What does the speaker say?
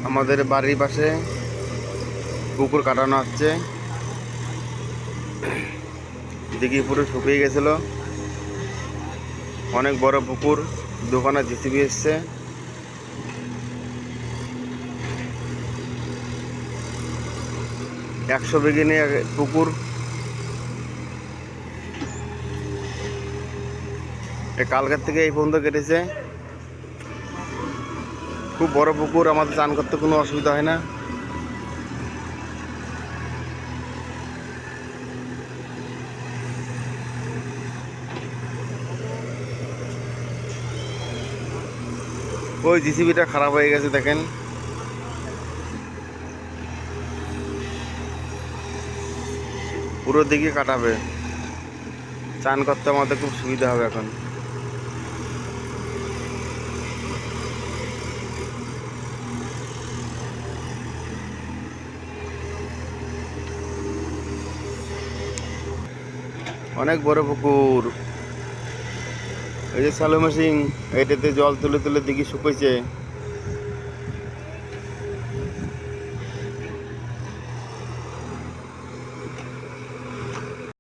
আমাদের বাড়ির পাশে পুকুর কাটানো হচ্ছে। দিঘি পুরো শুকিয়ে গেছিল, অনেক বড় পুকুর, দোকানে জেসিবি এসছে। একশো বিঘে নিয়ে পুকুর, কালকের থেকে এই পর্যন্ত কেটেছে। খুব বড় পুকুর, আমাদের চান করতে কোনো অসুবিধা হয় না। ওই জিসিবিটা খারাপ হয়ে গেছে, দেখেন। পুরো দিকে কাটাবে, চান করতে আমাদের খুব সুবিধা হবে এখন। অনেক বড় পুকুর। এই যে স্যালো মেশিন, এটাতে জল তুলে তুলে দিঘি শুকাইছে।